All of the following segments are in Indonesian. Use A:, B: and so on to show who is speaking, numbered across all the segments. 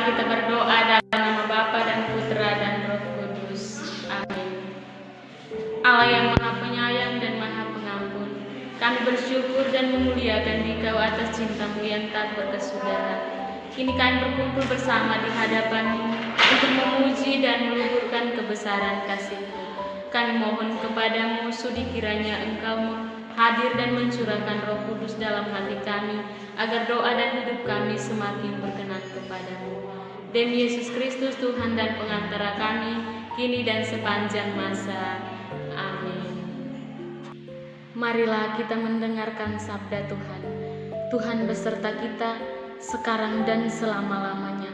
A: Marilah kita berdoa dalam nama Bapa dan Putra dan Roh Kudus. Amin. Allah yang Maha Penyayang dan Maha Pengampun, kami bersyukur dan memuliakan Dikau atas cinta-Mu yang tak berkesudahan. Kini kami berkumpul bersama di hadapan-Mu untuk memuji dan meluhurkan kebesaran kasih-Mu. Kami mohon kepada-Mu, sudi kiranya Engkau hadir dan mencurahkan Roh Kudus dalam hati kami, agar doa dan hidup kami semakin berkenan kepada-Mu. Demi Yesus Kristus, Tuhan dan pengantara kami, kini dan sepanjang masa. Amin. Marilah kita mendengarkan sabda Tuhan. Tuhan beserta kita, sekarang dan selama-lamanya.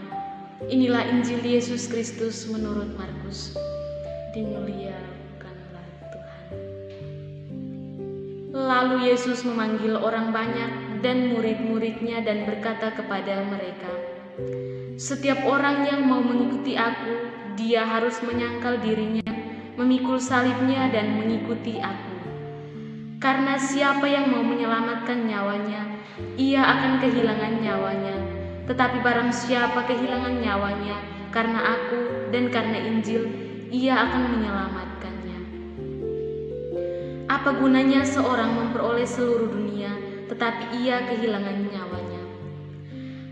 A: Inilah Injil Yesus Kristus menurut Markus. Dimuliakanlah Tuhan. Lalu Yesus memanggil orang banyak dan murid-muridnya dan berkata kepada mereka, "Setiap orang yang mau mengikuti aku, dia harus menyangkal dirinya, memikul salibnya dan mengikuti aku. Karena siapa yang mau menyelamatkan nyawanya, ia akan kehilangan nyawanya. Tetapi barang siapa kehilangan nyawanya karena aku dan karena Injil, ia akan menyelamatkannya. Apa gunanya seorang memperoleh seluruh dunia, tetapi ia kehilangan nyawanya?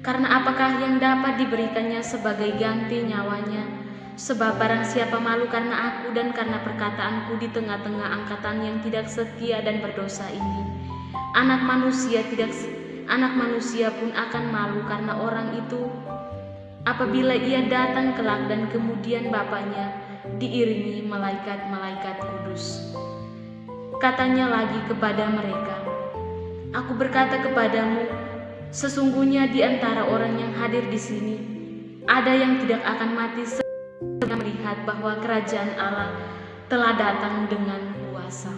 A: Karena apakah yang dapat diberikannya sebagai ganti nyawanya? Sebab barang siapa malu karena aku dan karena perkataanku di tengah-tengah angkatan yang tidak setia dan berdosa ini, anak manusia pun akan malu karena orang itu apabila ia datang kelak dan kemudian Bapanya diiringi malaikat-malaikat kudus." Katanya lagi kepada mereka, "Aku berkata kepadamu, sesungguhnya di antara orang yang hadir di sini ada yang tidak akan mati sebelum melihat bahwa kerajaan Allah telah datang dengan kuasa."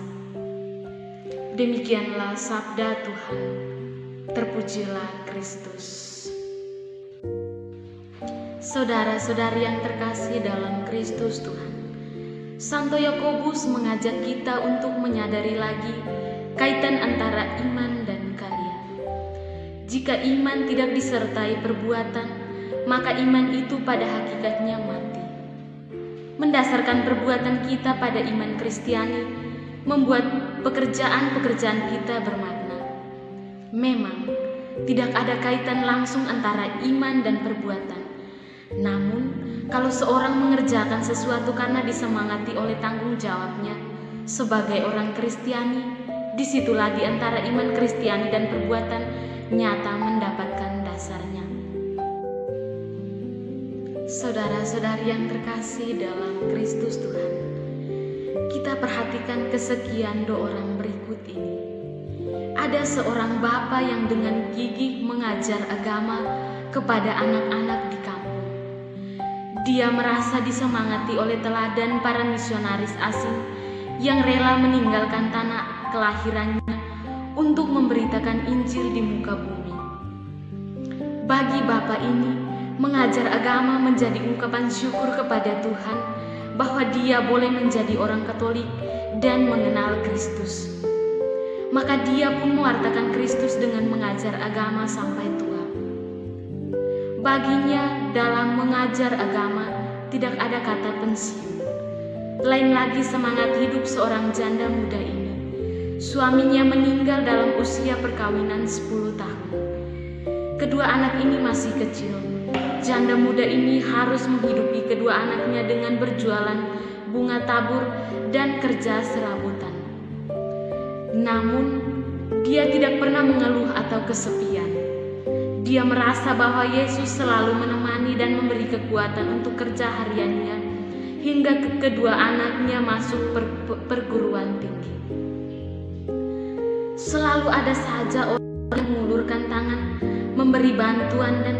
A: Demikianlah sabda Tuhan. Terpujilah Kristus. Saudara-saudari yang terkasih dalam Kristus Tuhan, Santo Yakobus mengajak kita untuk menyadari lagi kaitan antara iman dan karya. Jika iman tidak disertai perbuatan, maka iman itu pada hakikatnya mati. Mendasarkan perbuatan kita pada iman Kristiani membuat pekerjaan-pekerjaan kita bermakna. Memang tidak ada kaitan langsung antara iman dan perbuatan. Namun, kalau seorang mengerjakan sesuatu karena disemangati oleh tanggung jawabnya sebagai orang Kristiani, disitulah di antara iman Kristiani dan perbuatan nyata mendapatkan dasarnya. Saudara-saudari yang terkasih dalam Kristus Tuhan, kita perhatikan kesekian dua orang berikut ini. Ada seorang bapa yang dengan gigih mengajar agama kepada anak-anak di kampung. Dia merasa disemangati oleh teladan para misionaris asing yang rela meninggalkan tanah kelahirannya untuk memberitakan Injil di muka bumi. Bagi bapa ini, mengajar agama menjadi ungkapan syukur kepada Tuhan bahwa dia boleh menjadi orang Katolik dan mengenal Kristus. Maka dia pun mewartakan Kristus dengan mengajar agama sampai tua. Baginya dalam mengajar agama tidak ada kata pensiun. Lain lagi semangat hidup seorang janda muda ini. Suaminya meninggal dalam usia perkawinan 10 tahun. Kedua anak ini masih kecil. Janda muda ini harus menghidupi kedua anaknya dengan berjualan bunga tabur dan kerja serabutan. Namun, dia tidak pernah mengeluh atau kesepian. Dia merasa bahwa Yesus selalu menemani dan memberi kekuatan untuk kerja hariannya hingga kedua anaknya masuk perguruan tinggi. Selalu ada saja orang yang mengulurkan tangan, memberi bantuan, dan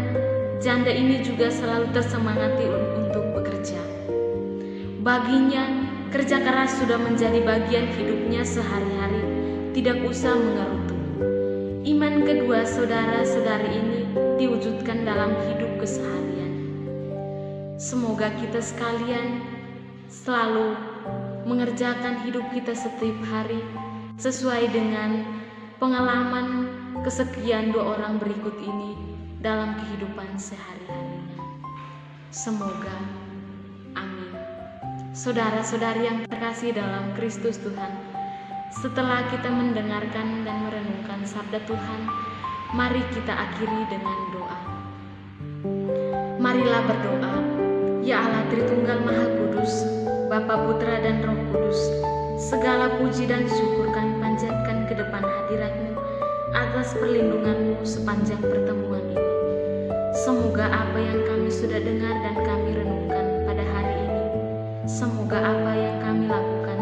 A: janda ini juga selalu tersemangati untuk bekerja. Baginya, kerja keras sudah menjadi bagian hidupnya sehari-hari, tidak usah mengerutu. Iman kedua saudara-saudari ini diwujudkan dalam hidup keseharian. Semoga kita sekalian selalu mengerjakan hidup kita setiap hari sesuai dengan pengalaman kesekian dua orang berikut ini dalam kehidupan sehari-harinya. Semoga. Amin. Saudara-saudari yang terkasih dalam Kristus Tuhan, setelah kita mendengarkan dan merenungkan sabda Tuhan, mari kita akhiri dengan doa. Marilah berdoa. Ya Allah Tritunggal Maha Kudus, Bapa, Putra, dan Roh Kudus, segala puji dan syukur kami panjatkan ke depan hadirat-Mu atas perlindungan-Mu sepanjang pertemuan ini. Semoga apa yang kami sudah dengar dan kami renungkan pada hari ini, semoga apa yang kami lakukan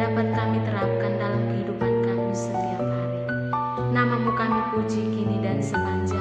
A: dapat kami terapkan dalam kehidupan kami setiap hari. Nama-Mu kami puji kini dan sepanjang